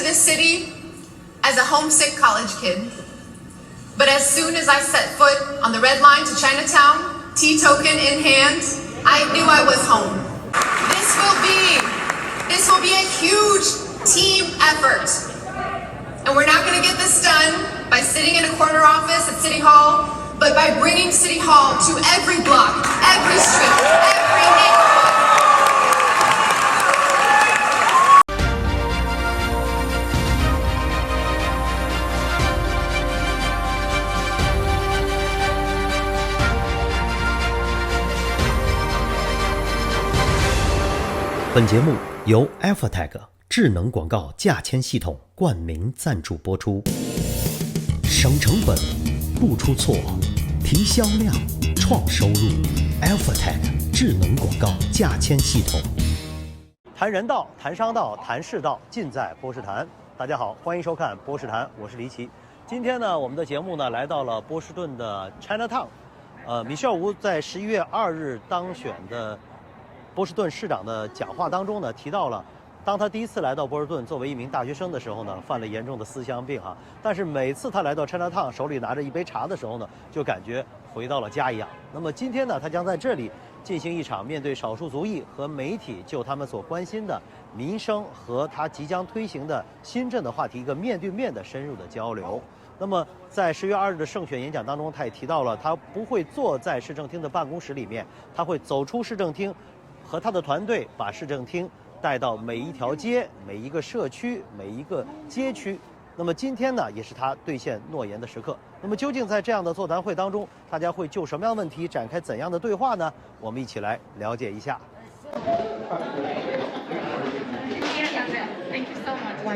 this city as a homesick college kid. But as soon as I set foot on the red line to Chinatown, tea token in hand, I knew I was home. This will be a huge team effort. And we're not going to get this done by sitting in a corner office at City Hall, but by bringing City Hall to every block, every street, every neighborhood. 本节目由 AFATAG 智能广告价签系统冠名赞助播出。省成本，不出错，提销量，创收入。AFATAG 智能广告价签系统。谈人道，谈商道，谈世道，尽在波士谈。大家好，欢迎收看波士谈，我是黎奇。今天呢，我们的节目呢来到了波士顿的 Chinatown。Michelle 吴在11月2日当选的波士顿市长的讲话当中呢，提到了，当他第一次来到波士顿作为一名大学生的时候呢，犯了严重的思乡病哈。但是每次他来到 Chinatown， 手里拿着一杯茶的时候呢，就感觉回到了家一样。那么今天呢，他将在这里进行一场面对少数族裔和媒体就他们所关心的民生和他即将推行的新政的话题一个面对面的深入的交流。那么在10月2日的胜选演讲当中，他也提到了，他不会坐在市政厅的办公室里面，他会走出市政厅，和他的团队把市政厅带到每一条街、每一个社区、每一个街区。那么今天呢，也是他兑现诺言的时刻。那么究竟在这样的座谈会当中，大家会就什么样的问题展开怎样的对话呢？我们一起来了解一下。Thank you so much.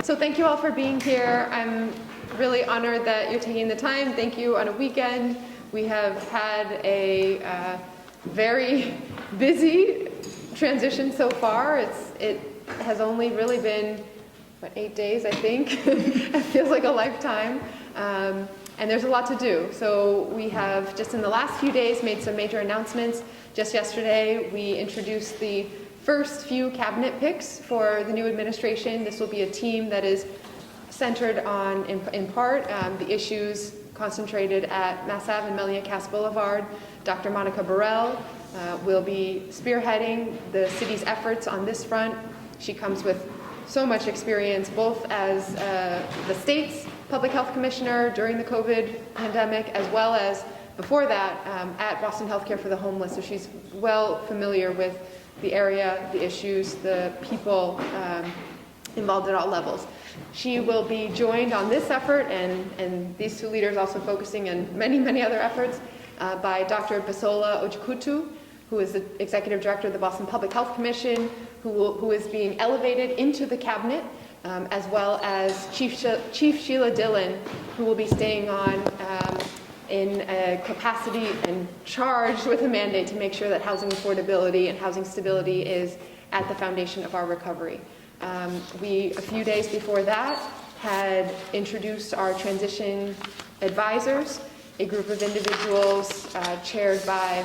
So thank you all for being here. I'm really honored that you're taking the time. Thank you on a weekend. We have had a very busy transition so far. It has only really been, 8 days, I think. It feels like a lifetime. And there's a lot to do. So we have just in the last few days made some major announcements. Just yesterday, we introduced the first few cabinet picks for the new administration. This will be a team that is centered on, in part, the issues concentrated at Mass Ave and Melia Cass Boulevard. Dr. Monica Burrell will be spearheading the city's efforts on this front. She comes with so much experience, both as the state's public health commissioner during the COVID pandemic, as well as before that at Boston Healthcare for the Homeless. So she's well familiar with the area, the issues, the people involved at all levels. She will be joined on this effort, and these two leaders also focusing on many, many other efforts, by Dr. Bisola Ojikutu, who is the Executive Director of the Boston Public Health Commission, who is being elevated into the cabinet, as well as Chief Sheila Dillon, who will be staying on in a capacity and charged with a mandate to make sure that housing affordability and housing stability is at the foundation of our recovery. We, a few days before that, had introduced our transition advisors, a group of individuals chaired by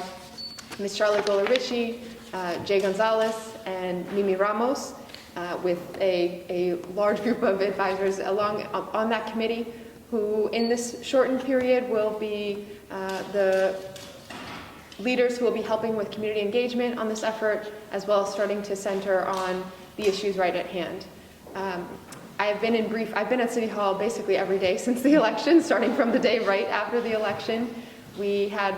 Ms. Charlotte Goler-Ritchie, Jay Gonzalez, and Mimi Ramos, with a large group of advisors on that committee, who in this shortened period will be the leaders who will be helping with community engagement on this effort, as well as starting to center on the issues right at hand. I've been at City Hall basically every day since the election, starting from the day right after the election. We had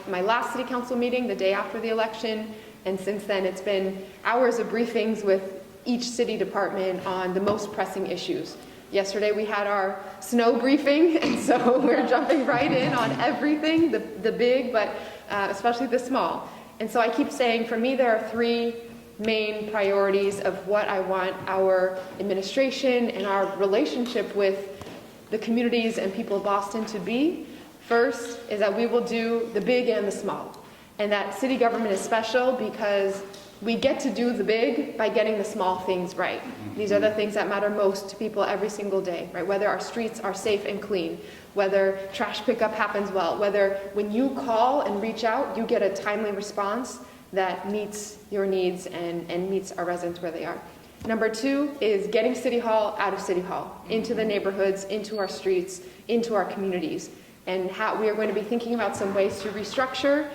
my last City Council meeting the day after the election, and since then it's been hours of briefings with each city department on the most pressing issues. Yesterday we had our snow briefing, and so we're jumping right in on everything, the big, but especially the small. And so I keep saying, for me, there are three main priorities of what I want our administration and our relationship with the communities and people of Boston to be. First is that we will do the big and the small, and that city government is special because we get to do the big by getting the small things right. These are the things that matter most to people every single day, right? Whether our streets are safe and clean, whether trash pickup happens well, whether when you call and reach out, you get a timely response that meets your needs and meets our residents where they are. Number 2 is getting City Hall out of City Hall, into the neighborhoods, into our streets, into our communities. And how we are going to be thinking about some ways to restructure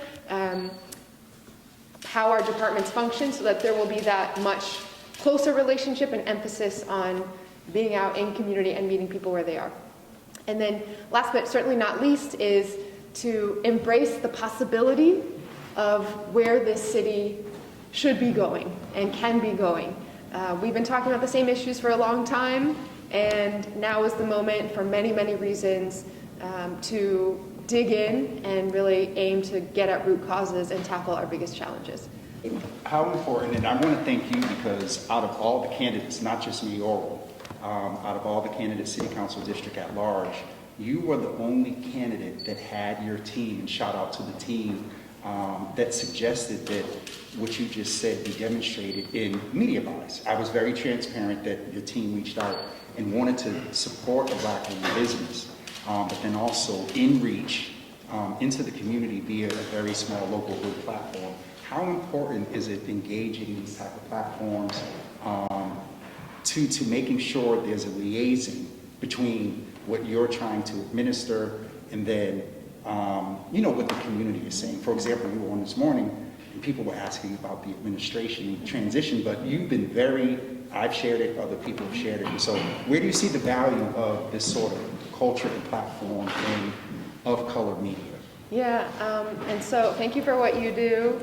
how our departments function so that there will be that much closer relationship and emphasis on being out in community and meeting people where they are. And then last but certainly not least is to embrace the possibility of where this city should be going and can be going. We've been talking about the same issues for a long time, and now is the moment for many, many reasons to dig in and really aim to get at root causes and tackle our biggest challenges. How important, and I want to thank you because out of all the candidates, not just mayoral, out of all the candidates, city council district at large, you were the only candidate that had your team, and shout out to the team, that suggested that what you just said be demonstrated in media buys. I was very transparent that your team reached out and wanted to support a Black-owned business, but then also in reach into the community via a very small local good platform. How important is it engaging these type of platforms to making sure there's a liaison between what you're trying to administer and then what the community is saying? For example, you were on this morning and people were asking about the administration transition, but you've been I've shared it, other people have shared it. And so where do you see the value of this sort of culture and platform in of color media? Yeah, and so thank you for what you do.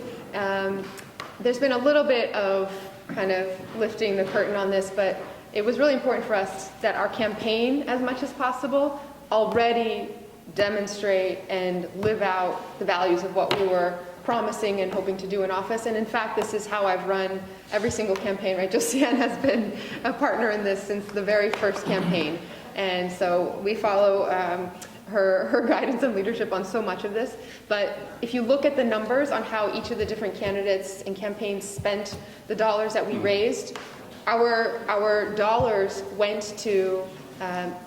There's been a little bit of kind of lifting the curtain on this, but it was really important for us that our campaign, as much as possible, already demonstrate and live out the values of what we were promising and hoping to do in office. And in fact, this is how I've run every single campaign, right? Josiane has been a partner in this since the very first campaign. And so we follow her guidance and leadership on so much of this. But if you look at the numbers on how each of the different candidates and campaigns spent the dollars that we raised, our dollars went to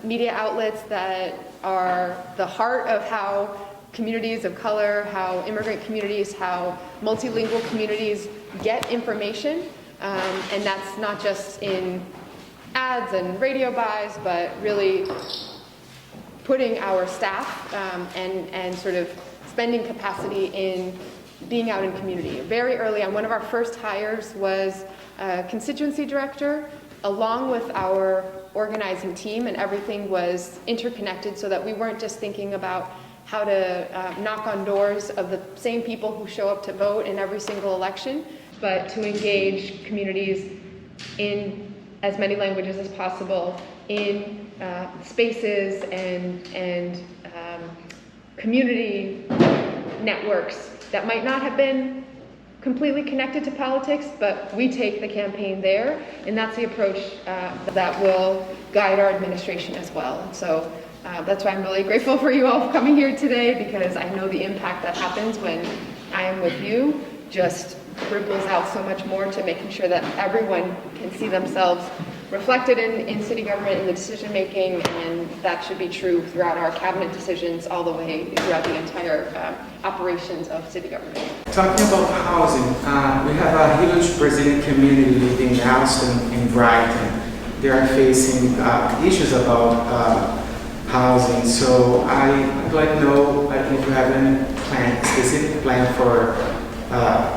media outlets that are the heart of how communities of color, how immigrant communities, how multilingual communities get information. And that's not just in ads and radio buys, but really putting our staff and sort of spending capacity in being out in community. Very early on, one of our first hires was a constituency director, along with our organizing team, and everything was interconnected so that we weren't just thinking about how to knock on doors of the same people who show up to vote in every single election, but to engage communities in as many languages as possible, in spaces and community networks that might not have been completely connected to politics, but we take the campaign there, and that's the approach that will guide our administration as well. And so that's why I'm really grateful for you all coming here today, because I know the impact that happens when I am with you just ripples out so much more to making sure that everyone can see themselves reflected in city government, in the decision making, and that should be true throughout our cabinet decisions all the way throughout the entire operations of city government. Talking about housing, we have a huge Brazilian community living in Alston and Brighton. They are facing issues about housing, so I'd like to know if you have any specific plan for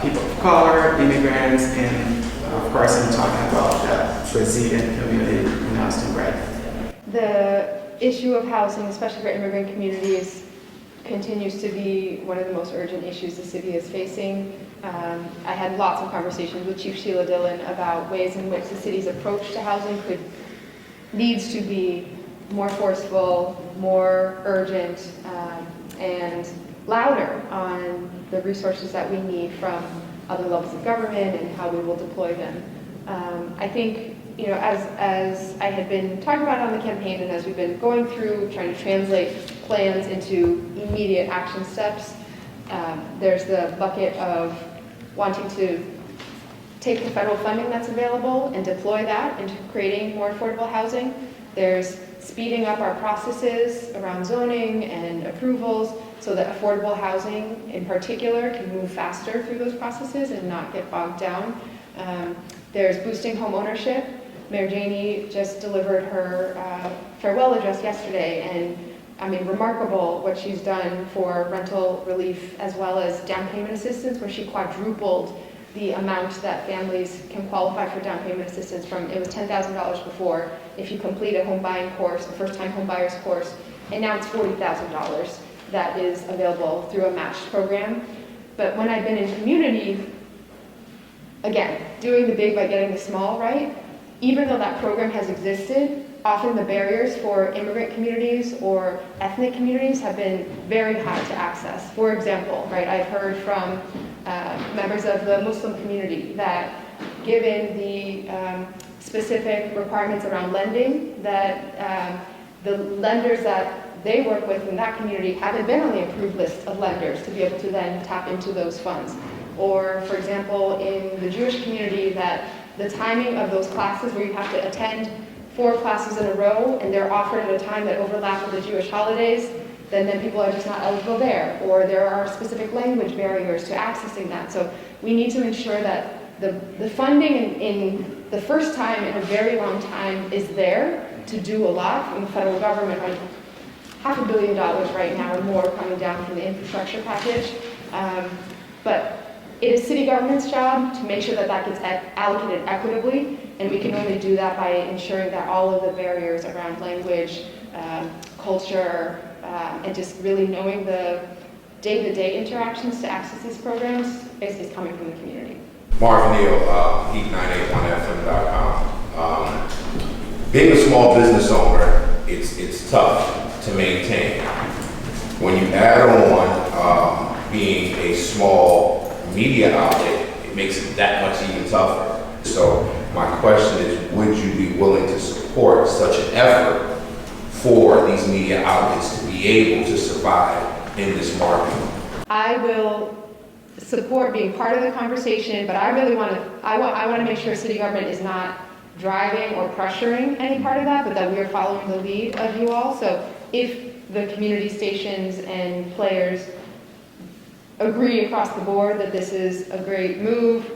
people of color, immigrants, and of course I'm talking about the Brazilian community in Alston, Brighton. The issue of housing, especially for immigrant communities, continues to be one of the most urgent issues the city is facing. I had lots of conversations with Chief Sheila Dillon about ways in which the city's approach to housing needs to be more forceful, more urgent, and louder on the resources that we need from other levels of government and how we will deploy them. I think, as I had been talking about on the campaign and as we've been going through trying to translate plans into immediate action steps, there's the bucket of wanting to take the federal funding that's available and deploy that into creating more affordable housing. There's speeding up our processes around zoning and approvals so that affordable housing in particular can move faster through those processes and not get bogged down. There's boosting home ownership. Mayor Janey just delivered her farewell address yesterday, and I mean, remarkable what she's done for rental relief as well as down payment assistance, where she quadrupled the amount that families can qualify for down payment assistance from. It was $10,000 before if you complete a home buying course, a first-time home buyers course, and now it's $40,000 that is available through a matched program. But when I've been in community, again, doing the big by getting the small, right? Even though that program has existed, often the barriers for immigrant communities or ethnic communities have been very high to access. For example, right, I've heard from members of the Muslim community that given the specific requirements around lending, that the lenders that they work with in that community haven't been on the approved list of lenders to be able to then tap into those funds. Or, for example, in the Jewish community, that the timing of those classes where you have to attend 4 classes in a row and they're offered at a time that overlap with the Jewish holidays, then people are just not eligible there. Or there are specific language barriers to accessing that. So we need to ensure that the funding in the first time in a very long time is there to do a lot from the federal government, like $500 million right now or more coming down from the infrastructure package. But it is city government's job to make sure that that gets allocated equitably, and we can only do that by ensuring that all of the barriers around language, culture, and just really knowing the day-to-day interactions to access these programs is coming from the community. Marvin Neal, heat981fm.com. Being a small business owner, it's tough to maintain. When you add on being a small media outlet, it makes it that much even tougher. So my question is, would you be willing to support such an effort for these media outlets to be able to survive in this market? I will support being part of the conversation, but I really want to, I want to make sure city government is not driving or pressuring any part of that, but that we are following the lead of you all. So if the community stations and players agree across the board that this is a great move,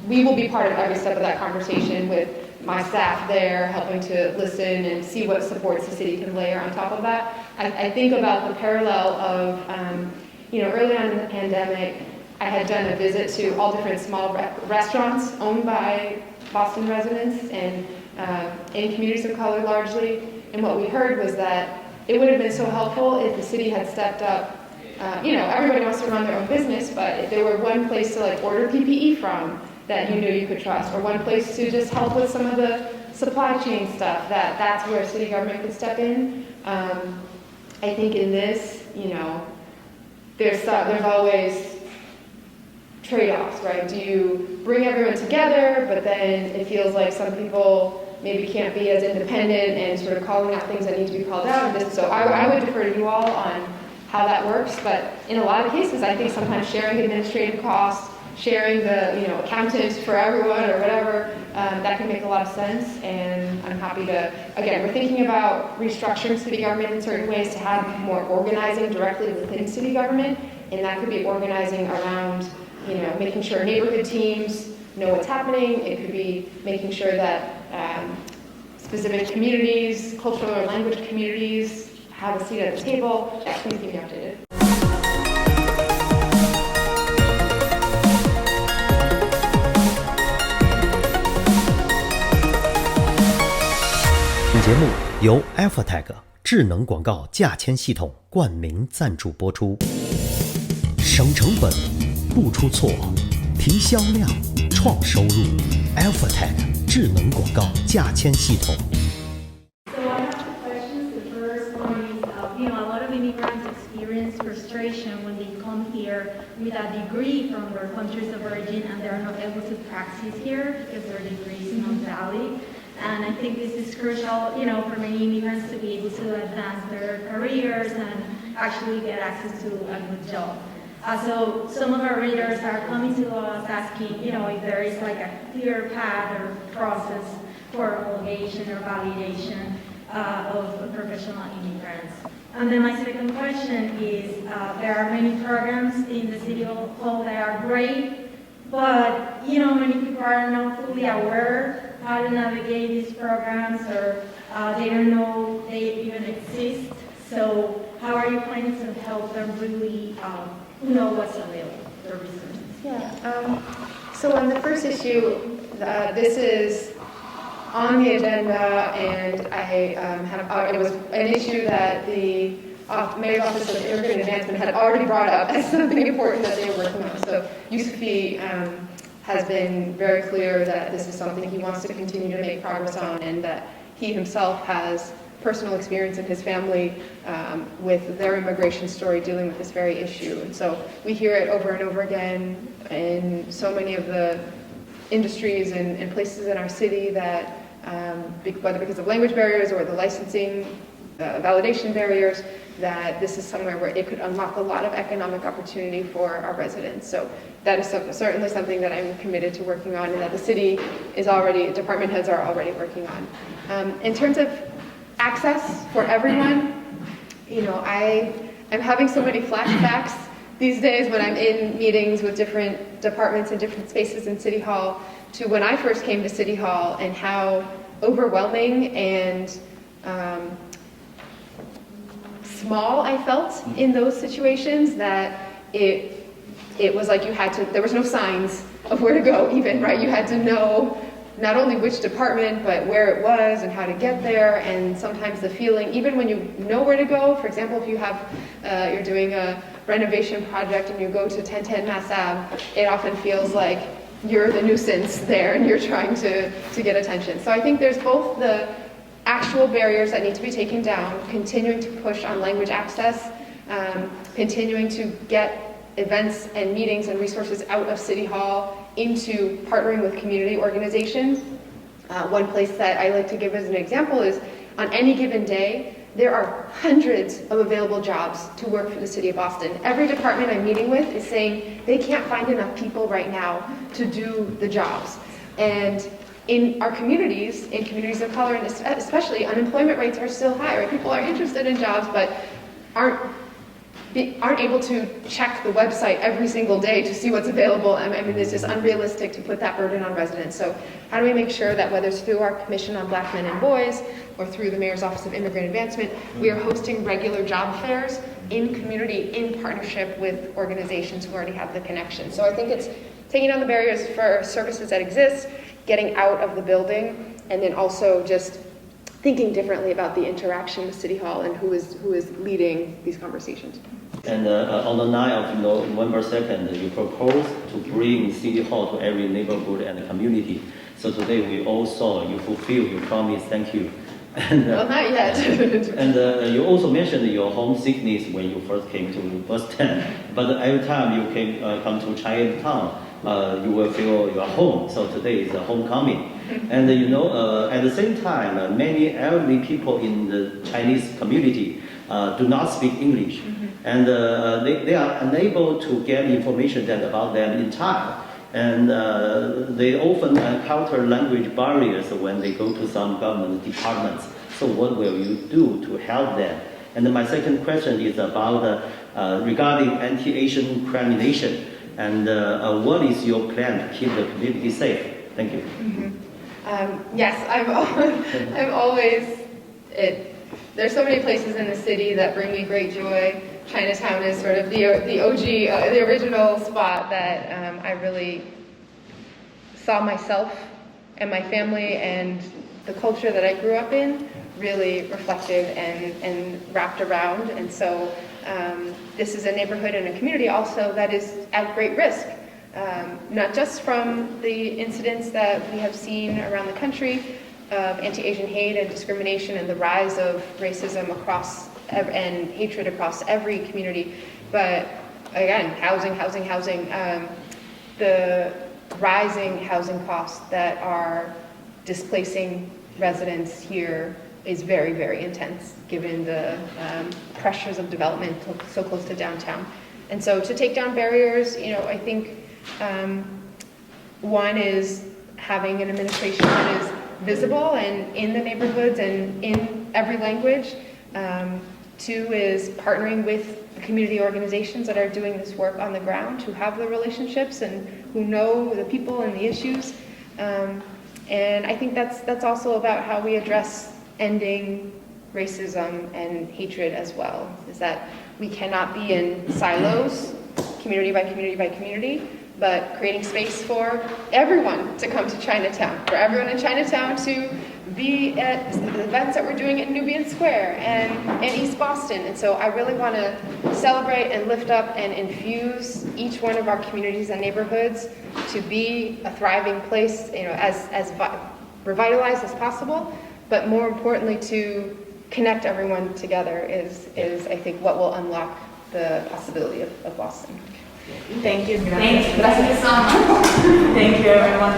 we will be part of every step of that conversation with my staff there helping to listen and see what supports the city can layer on top of that. I think about the parallel of, early on in the pandemic, I had done a visit to all different small restaurants owned by Boston residents and in communities of color largely. And what we heard was that it would have been so helpful if the city had stepped up. Everybody wants to run their own business, but if there were one place to order PPE from that you knew you could trust, or one place to just help with some of the supply chain stuff, that's where city government could step in. I think in this, there's always trade-offs, right? Do you bring everyone together, but then it feels like some people maybe can't be as independent and sort of calling out things that need to be called out. So I would defer to you all on how that works, but in a lot of cases, I think sometimes sharing administrative costs, sharing the accountants for everyone or whatever, that can make a lot of sense. And I'm happy to, again, we're thinking about restructuring city government in certain ways to have more organizing directly within city government, and that could be organizing around making sure neighborhood teams know what's happening. It could be making sure that specific communities, cultural or language communities, have a seat at the table. Please keep me updated. 本节目由 AFATAG 智能广告价签系统冠名赞助播出，省成本，不出错，提销量，创收入。AFATAG 智能广告价签系统。So I have two questions. The first one is, a lot of immigrants experience frustration when they come here with a degree from their countries of origin and they're not able to practice here because their degree is not valid. And I think this is crucial, for many immigrants to be able to advance their careers and actually get access to a good job. So some of our readers are coming to us asking, if there is like a clear path or process for homologation or validation of professional immigrants. And then my second question is, there are many programs in the City Hall that are great, but many people are not fully aware how to navigate these programs, or they don't know they even exist. So how are you planning to help them really know what's available, the resources? Yeah. So on the first issue, this is on the agenda, and it was an issue that the Mayor's Office of Immigrant Advancement had already brought up as something important that they were working on. So Yusufi has been very clear that this is something he wants to continue to make progress on, and that he himself has personal experience in his family with their immigration story dealing with this very issue. And so we hear it over and over again in so many of the industries and places in our city that whether because of language barriers or the licensing validation barriers, that this is somewhere where it could unlock a lot of economic opportunity for our residents. So that is certainly something that I'm committed to working on, and that the city is already, department heads are already working on. In terms of access for everyone, I'm having so many flashbacks these days when I'm in meetings with different departments and different spaces in City Hall to when I first came to City Hall, and how overwhelming and small I felt in those situations, that it was like there was no signs of where to go even, right? You had to know not only which department, but where it was and how to get there. And sometimes the feeling, even when you know where to go, for example, if you have, you're doing a renovation project and you go to 1010 Mass Ave, it often feels like you're the nuisance there and you're trying to get attention. So I think there's both the actual barriers that need to be taken down, continuing to push on language access, continuing to get events and meetings and resources out of City Hall into partnering with community organizations. One place that I like to give as an example is on any given day, there are hundreds of available jobs to work for the City of Boston. Every department I'm meeting with is saying they can't find enough people right now to do the jobs. And in our communities, in communities of color, and especially, unemployment rates are still high, right? People are interested in jobs, but aren't able to check the website every single day to see what's available. I mean, it's just unrealistic to put that burden on residents. So how do we make sure that whether it's through our Commission on Black Men and Boys or through the Mayor's Office of Immigrant Advancement, we are hosting regular job fairs in community in partnership with organizations who already have the connection. So I think it's taking down the barriers for services that exist, getting out of the building, and then also just thinking differently about the interaction with City Hall and who is leading these conversations. And on the 9th of November 2nd, you propose to bring City Hall to every neighborhood and community. So today we all saw you fulfill your promise. Thank you. And, Well, not yet. and you also mentioned your homesickness when you first came to Boston. But every time you come to Chinatown, you will feel your home. So today is a homecoming. And at the same time, many elderly people in the Chinese community do not speak English. And they are unable to get information about them in time. And they often encounter language barriers when they go to some government departments. So what will you do to help them? And my second question is about regarding anti-Asian discrimination. And what is your plan to keep the community safe? Thank you. Yes, I'm always. There's so many places in the city that bring me great joy. Chinatown is sort of the OG, the original spot that I really saw myself and my family and the culture that I grew up in really reflected and wrapped around. And so this is a neighborhood and a community also that is at great risk, not just from the incidents that we have seen around the country of anti-Asian hate and discrimination and the rise of racism across and hatred across every community, but again, housing, the rising housing costs that are displacing residents here is very, very intense given the pressures of development so close to downtown. And so to take down barriers, I think one is having an administration that is visible and in the neighborhoods and in every language. Two is partnering with the community organizations that are doing this work on the ground, who have the relationships and who know the people and the issues. And I think that's also about how we address ending racism and hatred as well, is that we cannot be in silos, community by community by community, but creating space for everyone to come to Chinatown, for everyone in Chinatown to be at the events that we're doing at Nubian Square and in East Boston. And so I really want to celebrate and lift up and infuse each one of our communities and neighborhoods to be a thriving place, as revitalized as possible, but more importantly to connect everyone together is I think what will unlock the possibility of Boston. Thank you. Thank you so much. Thank you, everyone.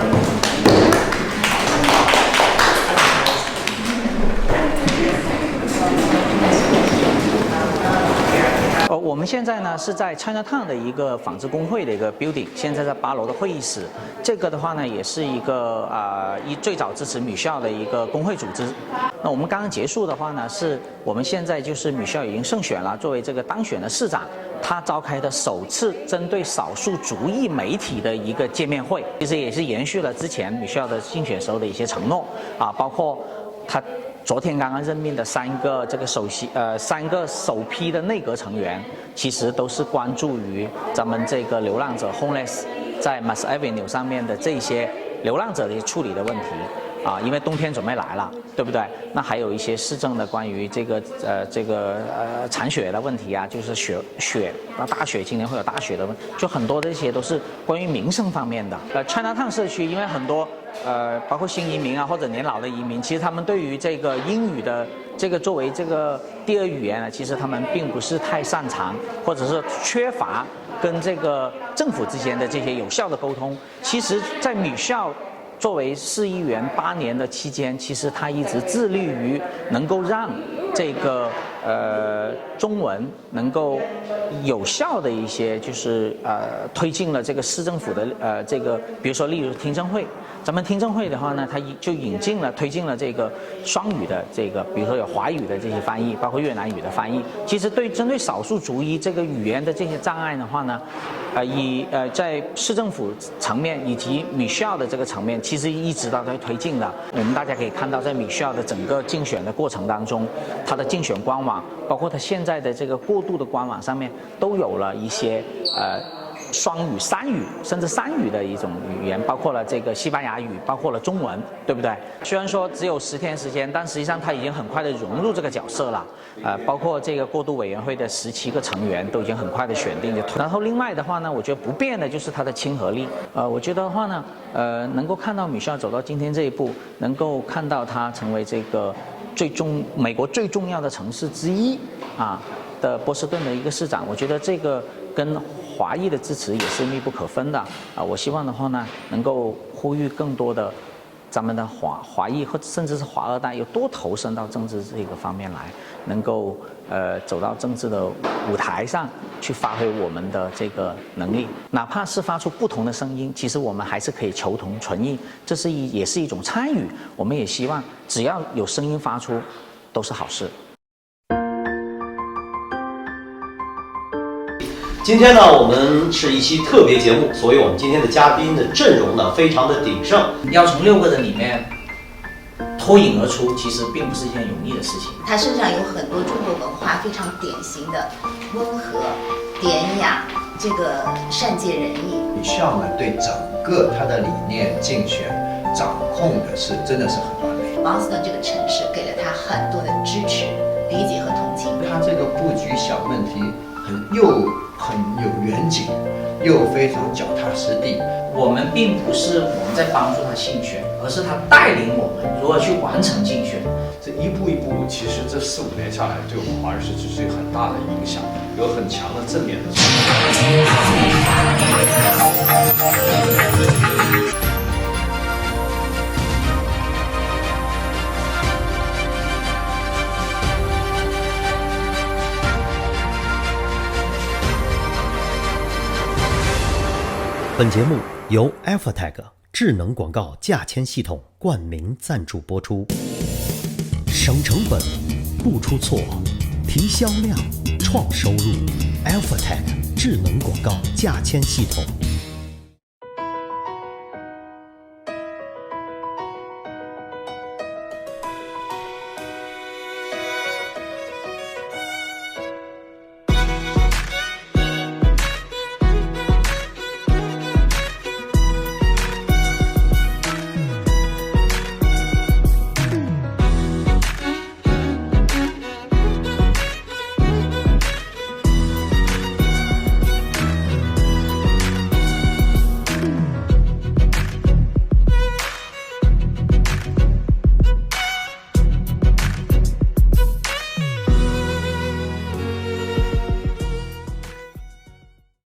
我们现在呢是在 Chinatown 的一个纺织工会的一个 building， 现在在8楼的会议室。这个的话呢，也是一个最早支持Michelle的一个工会组织。那我们刚刚结束的话呢，是我们现在就是Michelle已经胜选了，作为这个当选的市长，他召开的首次针对少数族裔媒体的一个见面会，其实也是延续了之前Michelle的竞选时候的一些承诺包括他昨天刚刚任命的3个首批的内阁成员，其实都是关注于咱们这个流浪者 homeless 在 Mass Avenue 上面的这些流浪者的处理的问题因为冬天准备来了，对不对？那还有一些市政的关于这个铲雪的问题就是雪大雪，今年会有大雪的问题，就很多这些都是关于民生方面的。Chinatown 社区因为很多包括新移民或者年老的移民，其实他们对于这个英语的这个作为这个第二语言呢，其实他们并不是太擅长，或者是缺乏跟这个政府之间的这些有效的沟通。其实，在Michelle作为市议员8年的期间，其实他一直致力于能够让这个中文能够有效的一些就是推进了这个市政府的这个，比如说例如听证会。咱们听证会的话呢，它就推进了这个双语的这个，比如说有华语的这些翻译，包括越南语的翻译。其实针对少数族裔这个语言的这些障碍的话呢，在市政府层面以及Michelle的这个层面，其实一直都在推进的。我们大家可以看到，在Michelle的整个竞选的过程当中，他的竞选官网，包括他现在的这个过渡的官网上面，都有了一些双语、3语甚至3语的一种语言，包括了这个西班牙语，包括了中文，对不对？虽然说只有10天时间，但实际上他已经很快的融入这个角色了。包括这个过渡委员会的17个成员都已经很快的选定。然后另外的话呢，我觉得不变的就是他的亲和力。我觉得的话呢，能够看到Michelle走到今天这一步，能够看到他成为这个美国最重要的城市之一的波士顿的一个市长，我觉得这个跟华裔的支持也是密不可分的我希望的话呢，能够呼吁更多的咱们的华裔或者甚至是华二代，有多投身到政治这个方面来，能够走到政治的舞台上去发挥我们的这个能力，哪怕是发出不同的声音，其实我们还是可以求同存异，这也是一种参与。我们也希望只要有声音发出，都是好事。今天呢，我们是一期特别节目，所以我们今天的嘉宾的阵容呢非常的鼎盛。要从6个人里面脱颖而出，其实并不是一件容易的事情。他身上有很多中国文化非常典型的温和、典雅，这个善解人意。Michelle呢，对整个他的理念竞选掌控的是真的是很完美。波士顿这个城市给了他很多的支持、理解和同情。他这个布局小问题很有远景，又非常脚踏实地。我们并不是我们在帮助他竞选，而是他带领我们如何去完成竞选。这一步一步，其实这4、5年下来，对我们华人社区是有很大的影响，有很强的正面的影响。本节目由 AFATAG 智能广告价签系统冠名赞助播出，省成本，不出错，提销量，创收入。AFATAG 智能广告价签系统。